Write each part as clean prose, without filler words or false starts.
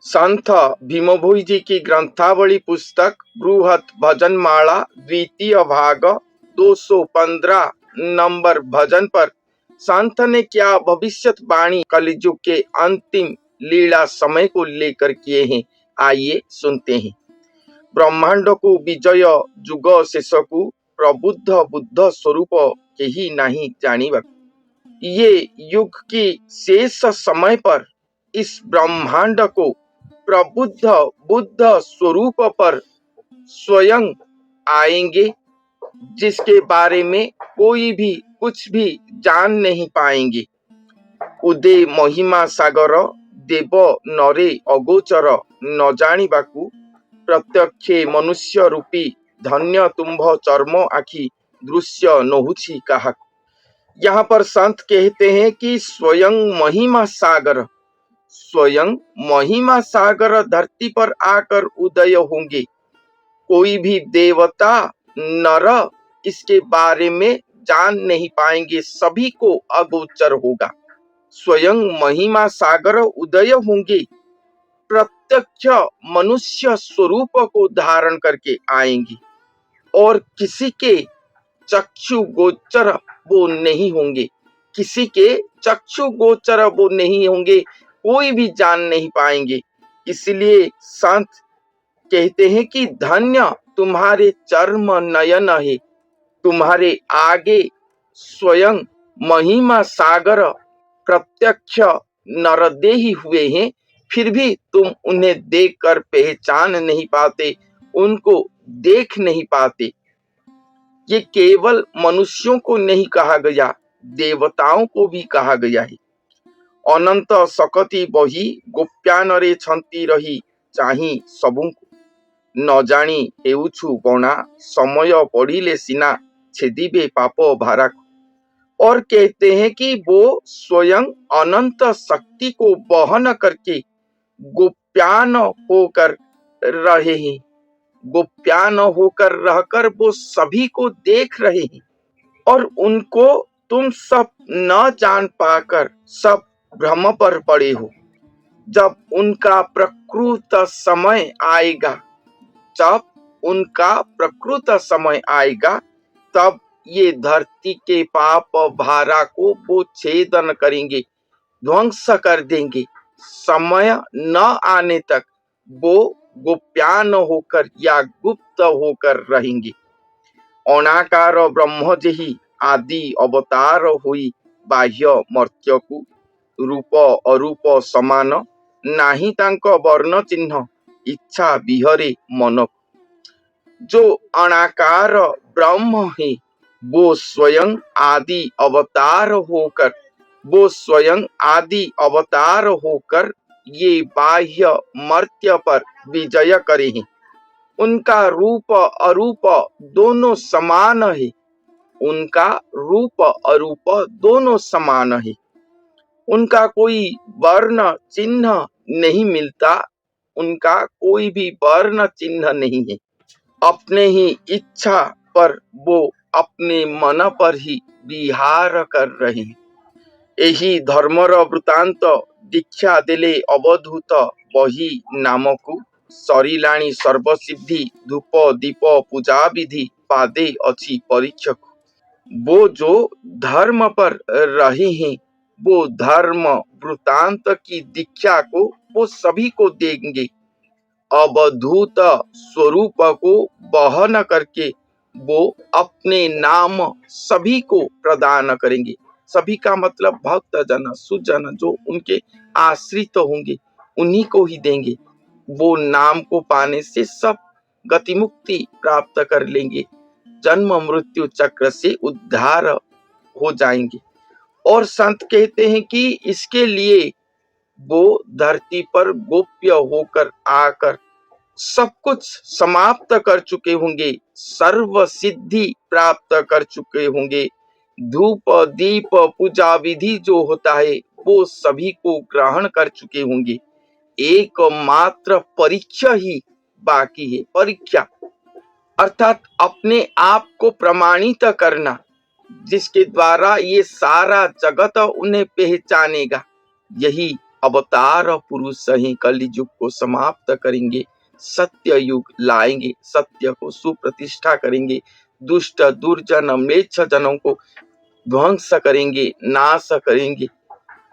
संत भीमभोई जी की ग्रंथावली पुस्तक बृहत भजनमाला द्वितीय भाग 215 नंबर भजन पर संत ने क्या भविष्यवाणी कलयुग के अंतिम लीला समय को लेकर किए हैं, आइए सुनते हैं। ब्रह्मांड को विजय जुग शेष को प्रबुद्ध बुद्ध स्वरूप के ही नहीं जानिबा। ये युग की शेष समय पर इस ब्रह्मांड को प्रबुद्ध बुद्ध स्वरूप पर स्वयं आएंगे, जिसके बारे में कोई भी कुछ भी जान नहीं पाएंगे। उदे महिमा सागर देव नरे अगोचर न जानिबाकू प्रत्यक्ष मनुष्य रूपी धन्य तुम्भ चर्म आखि दृश्य नहुछि कहा। यहाँ पर संत कहते हैं कि स्वयं महिमा सागर धरती पर आकर उदय होंगे। कोई भी देवता नर इसके बारे में जान नहीं पाएंगे, सभी को अगोचर होगा। स्वयं महिमा सागर उदय होंगे, प्रत्यक्ष मनुष्य स्वरूप को धारण करके आएंगे और किसी के चक्षु गोचर वो नहीं होंगे, किसी के चक्षु गोचर वो नहीं होंगे, कोई भी जान नहीं पाएंगे। इसलिए संत कहते हैं कि धन्य तुम्हारे चर्म नयन है, तुम्हारे आगे स्वयं महिमा सागर प्रत्यक्ष नरदेही हुए हैं, फिर भी तुम उन्हें देखकर पहचान नहीं पाते, उनको देख नहीं पाते। ये केवल मनुष्यों को नहीं कहा गया, देवताओं को भी कहा गया है। अनंत सकति बही गोप्यानरे छंती रही चाही सबुଙ୍କୁ न जानी हेउछु गणा समय पड़िले सिना छेदिबे पाप भारा। और कहते हैं कि वो स्वयं अनंत शक्ति को वहन करके गोप्यान होकर रहे हैं, गोप्यान होकर रहकर वो सभी को देख रहे हैं और उनको तुम सब न जान पाकर सब भ्रम पर पड़े हो। जब उनका प्रकृत समय आएगा, जब उनका प्रकृत समय आएगा, तब ये धरती के पाप भारा को वो छेदन करेंगे, ध्वंस कर देंगे। समय न आने तक वो गोप्यान होकर या गुप्त होकर रहेंगे। अनाकार ब्रह्म जही आदि अवतार हुई बाह्य मर्त्यकु रूप अरूप समान नाही तांक वर्ण चिन्ह इच्छा विहरे मन। जो अनाकार ब्रह्म है वो स्वयं आदि अवतार होकर, वो स्वयं आदि अवतार होकर ये बाह्य मर्त्य पर विजय करे हैं। उनका रूप अरूप दोनों समान है, उनका रूप अरूप दोनों समान है। उनका कोई वर्ण चिन्ह नहीं मिलता, उनका कोई भी वर्ण चिन्ह नहीं है। अपने ही इच्छा पर वो अपने मन पर ही विहार कर रहे हैं। यही धर्मर वृतांत दीक्षा देले अवधूत बही नामकू सरिलाणी सर्वसिद्धि धूप दीप पूजा विधि पादे अच्छी परीक्षक। वो जो धर्म पर रहे हैं, वो धर्म वृतांत की दीक्षा को वो सभी को देंगे। अवधूत स्वरूप को वहन करके वो अपने नाम सभी को प्रदान करेंगे। सभी का मतलब भक्त जन सुजन जो उनके आश्रित होंगे, उन्हीं को ही देंगे। वो नाम को पाने से सब गति मुक्ति प्राप्त कर लेंगे, जन्म मृत्यु चक्र से उद्धार हो जाएंगे। और संत कहते हैं कि इसके लिए वो धरती पर गोप्य होकर आकर सब कुछ समाप्त कर चुके होंगे, सर्व सिद्धि प्राप्त कर चुके होंगे। धूप दीप पूजा विधि जो होता है वो सभी को ग्रहण कर चुके होंगे। एकमात्र परीक्षा ही बाकी है। परीक्षा अर्थात अपने आप को प्रमाणित करना, जिसके द्वारा ये सारा जगत उन्हें पहचानेगा। यही अवतार पुरुष ही कलयुग को समाप्त करेंगे, सत्य युग लाएंगे, सत्य को सुप्रतिष्ठा करेंगे, दुष्ट दुर्जन म्लेच्छ जनों को ध्वंस करेंगे, नाश करेंगे,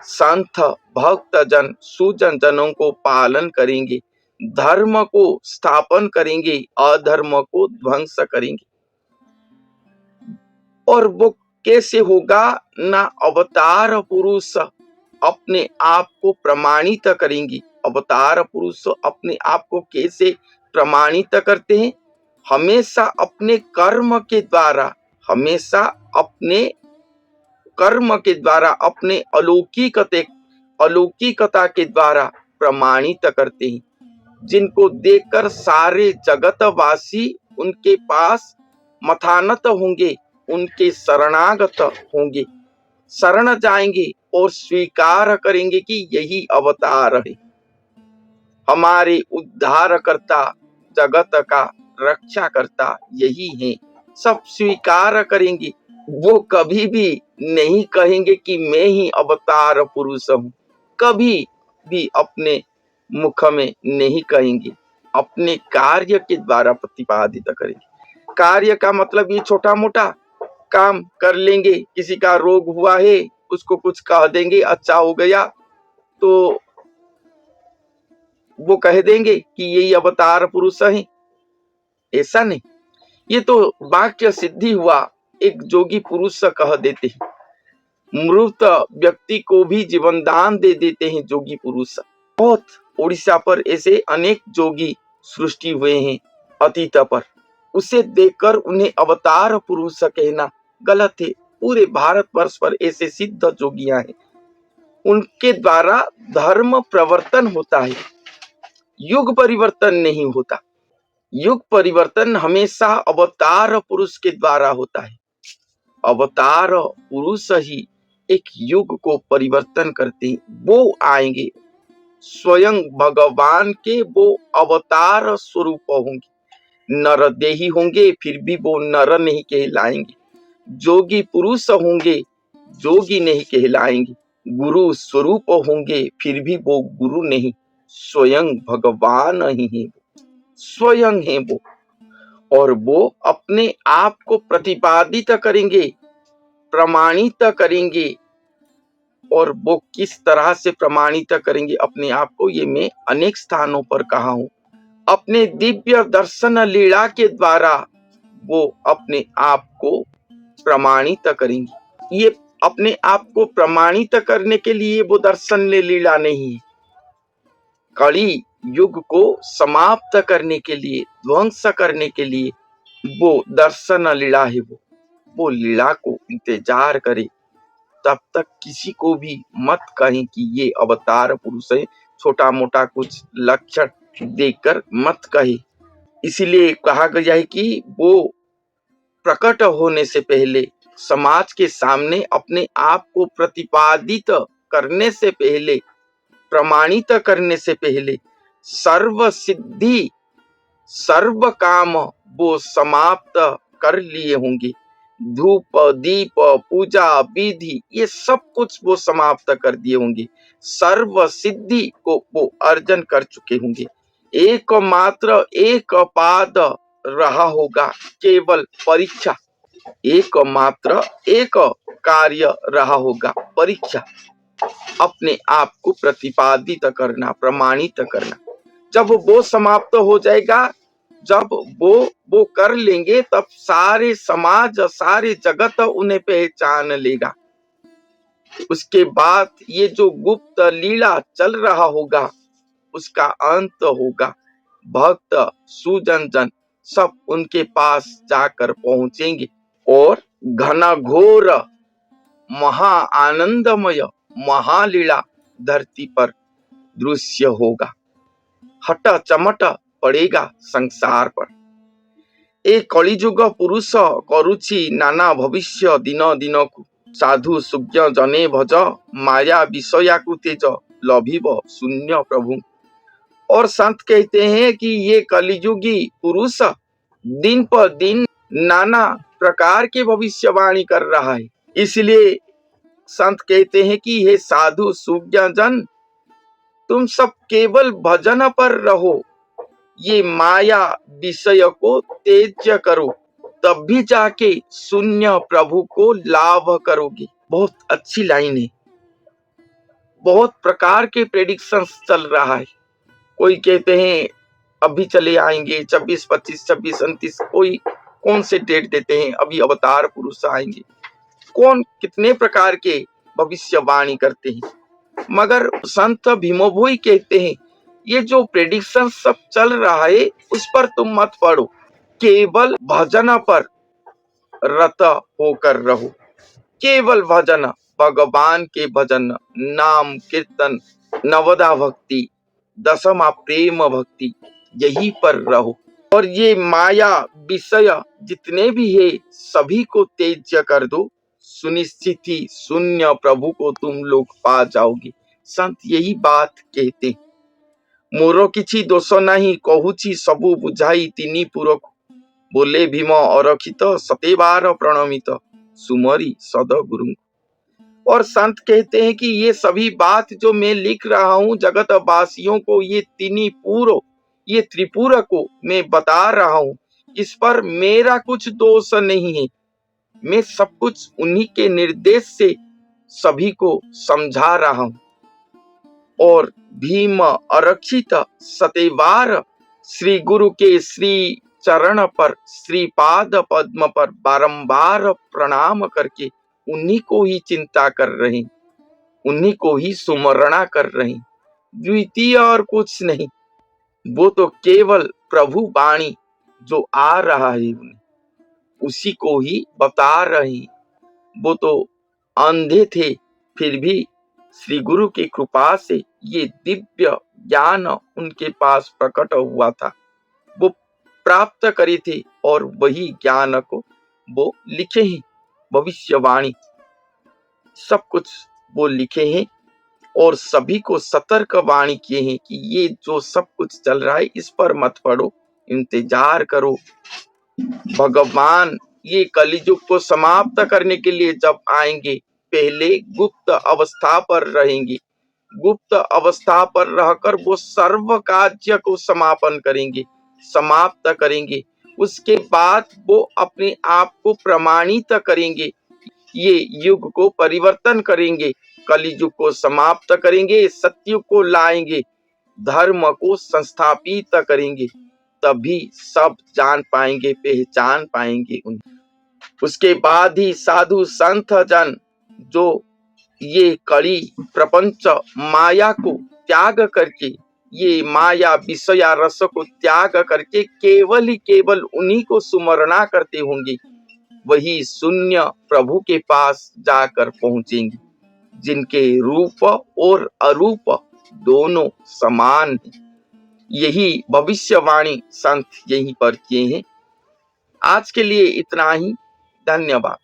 संत भक्त जन सुजन जनों को पालन करेंगे, धर्म को स्थापन करेंगे, अधर्म को ध्वंस करेंगे। और वो कैसे होगा? ना अवतार पुरुष अपने आप को प्रमाणित करेंगे। अवतार पुरुष अपने आप को कैसे प्रमाणित करते हैं? हमेशा अपने कर्म के द्वारा, हमेशा अपने कर्म के द्वारा, अपने अलौकिकता के द्वारा प्रमाणित करते हैं, जिनको देखकर सारे जगतवासी उनके पास मथानत होंगे, उनके शरणागत होंगे, शरण जाएंगे और स्वीकार करेंगे कि यही अवतार है, हमारे उद्धारकर्ता, जगत का रक्षा करता यही है। सब स्वीकार करेंगे। वो कभी भी नहीं कहेंगे कि मैं ही अवतार पुरुष हूँ, कभी भी अपने मुख में नहीं कहेंगे, अपने कार्य के द्वारा प्रतिपादित करेंगे। कार्य का मतलब ये छोटा मोटा काम कर लेंगे, किसी का रोग हुआ है उसको कुछ कह देंगे, अच्छा हो गया, तो वो कह देंगे कि यही अवतार पुरुष है। ऐसा नहीं, ये तो वाक्य सिद्धि हुआ, एक जोगी पुरुष कह देते हैं, मृत व्यक्ति को भी जीवन दान दे देते हैं जोगी पुरुष। बहुत उड़ीसा पर ऐसे अनेक जोगी सृष्टि हुए हैं अतीत पर, उसे देखकर उन्हें अवतार पुरुष कहना गलत है। पूरे भारतवर्ष पर ऐसे सिद्ध जोगियां हैं, उनके द्वारा धर्म प्रवर्तन होता है, युग परिवर्तन नहीं होता। युग परिवर्तन हमेशा अवतार पुरुष के द्वारा होता है। अवतार पुरुष ही एक युग को परिवर्तन करते हैं। वो आएंगे, स्वयं भगवान के वो अवतार स्वरूप होंगे, नर देही होंगे फिर भी वो नर नहीं कहलाएंगे, जोगी पुरुष होंगे जोगी नहीं कहलाएंगे, गुरु स्वरूप होंगे फिर भी वो गुरु नहीं, स्वयं भगवान ही है, स्वयं है वो। और वो अपने आप को प्रतिपादित करेंगे, प्रमाणित करेंगे। और वो किस तरह से प्रमाणित करेंगे अपने आप को, ये मैं अनेक स्थानों पर कहा हूं। अपने दिव्य दर्शन लीला के द्वारा वो अपने आप को प्रमाणित करेंगे। ये अपने आप को प्रमाणित करने के लिए वो दर्शन लीला नहीं है, कली युग को समाप्त करने के लिए, ध्वंस करने के लिए वो दर्शन लीला है। वो लीला को इंतजार करे, तब तक किसी को भी मत कहें कि ये अवतार पुरुष है, छोटा मोटा कुछ लक्षण देखकर मत कहे। इसलिए कहा गया है कि वो प्रकट होने से पहले, समाज के सामने अपने आप को प्रतिपादित करने से पहले, प्रमाणित करने से पहले सर्व सिद्धि सर्व काम वो समाप्त कर लिए होंगे। धूप दीप पूजा विधि ये सब कुछ वो समाप्त कर दिए होंगे, सर्व सिद्धि को वो अर्जन कर चुके होंगे। एकमात्र एक पाद रहा होगा, केवल परीक्षा। एकमात्र एक कार्य रहा होगा, परीक्षा, अपने आप को प्रतिपादित करना, प्रमाणित करना। जब वो समाप्त हो जाएगा, जब वो कर लेंगे, तब सारे समाज, सारे जगत उन्हें पहचान लेगा। उसके बाद ये जो गुप्त लीला चल रहा होगा उसका अंत होगा। भक्त सुजन जन सब उनके पास जाकर पहुंचेंगे और घनघोर महा आनंदमय महालीला धरती पर दृश्य होगा, हट चमट पड़ेगा संसार पर। ए कलिजुग पुरुष करुछि नाना भविष्य दिन दिन को, साधु सुज्ञ जने भज माया विषया को तेज लभिब शून्य प्रभु। और संत कहते हैं कि ये कलिजुगी पुरुष दिन पर दिन नाना प्रकार के भविष्यवाणी कर रहा है। इसलिए संत कहते हैं कि हे साधु सुज्ञ जन, तुम सब केवल भजन पर रहो, ये माया विषय को त्याज्य करो, तब भी जाके शून्य प्रभु को लाभ करोगे। बहुत अच्छी लाइन है। बहुत प्रकार के प्रेडिक्शंस चल रहा है। कोई कहते हैं अभी चले आएंगे 24, 25, 26, 29, कोई कौन से डेट देते हैं अभी अवतार पुरुष आएंगे, कौन कितने प्रकार के भविष्यवाणी करते हैं। मगर संत भीमभोई कहते हैं ये जो प्रेडिक्शन सब चल रहा है उस पर तुम मत पड़ो, केवल भजन पर रत होकर रहो। केवल भजन, भगवान के भजन, नाम कीर्तन, नवदा भक्ति, दशमा प्रेम भक्ति, यही पर रहो। और ये माया विषय जितने भी है सभी को त्याज्य कर दो, सुनिश्चित ही शून्य प्रभु को तुम लोग पा जाओगे। संत यही बात कहते। मोर किछि दोष नहीं, कहूछि सबु बुझाई तिनी पुरख, बोले भीम अरखित सतेबार प्रणमित, सुमरी सद गुरु। और संत कहते हैं कि ये सभी बात जो मैं लिख रहा हूँ जगत वासियों को, ये तिनी पूरो, ये त्रिपुरा को मैं बता रहा हूँ, इस पर मेरा कुछ दोष नहीं है। मैं सब कुछ उन्हीं के निर्देश से सभी को समझा रहा हूँ। और भीम अरक्षित सतेवार, श्री गुरु के श्री चरण पर, श्री पाद पद्म पर बारंबार प्रणाम करके उन्हीं को ही चिंता कर रहे, उन्हीं को ही सुमरणा कर रहे, द्वितीय और कुछ नहीं। वो तो केवल प्रभु वाणी जो आ रहा है उसी को ही बता रहे। वो तो अंधे थे, फिर भी श्री गुरु की कृपा से ये दिव्य ज्ञान उनके पास प्रकट हुआ था, वो प्राप्त करे थे और वही ज्ञान को वो लिखे हैं। भविष्यवाणी सब कुछ वो लिखे हैं और सभी को सतर्क वाणी किए हैं कि ये जो सब कुछ चल रहा है इस पर मत पड़ो, इंतजार करो। भगवान ये कलियुग को समाप्त करने के लिए जब आएंगे पहले गुप्त अवस्था पर रहेंगे, गुप्त अवस्था पर रहकर वो सर्व कार्य को समापन करेंगे, समाप्त करेंगे। उसके बाद वो अपने आप को प्रमाणित करेंगे, ये युग को परिवर्तन करेंगे, कलियुग को समाप्त करेंगे, सत्युग को लाएंगे, धर्म को संस्थापित करेंगे। तभी सब जान पाएंगे, पहचान पाएंगे उन्हें। उसके बाद ही साधु संत जन जो ये कड़ी प्रपंच माया को त्याग करके, ये माया विषया रस को त्याग करके केवल ही केवल उन्हीं को सुमरणा करते होंगे, वही शून्य प्रभु के पास जाकर पहुंचेंगे, जिनके रूप और अरूप दोनों समान हैं। यही भविष्यवाणी संत यहीं पर किए हैं। आज के लिए इतना ही। धन्यवाद।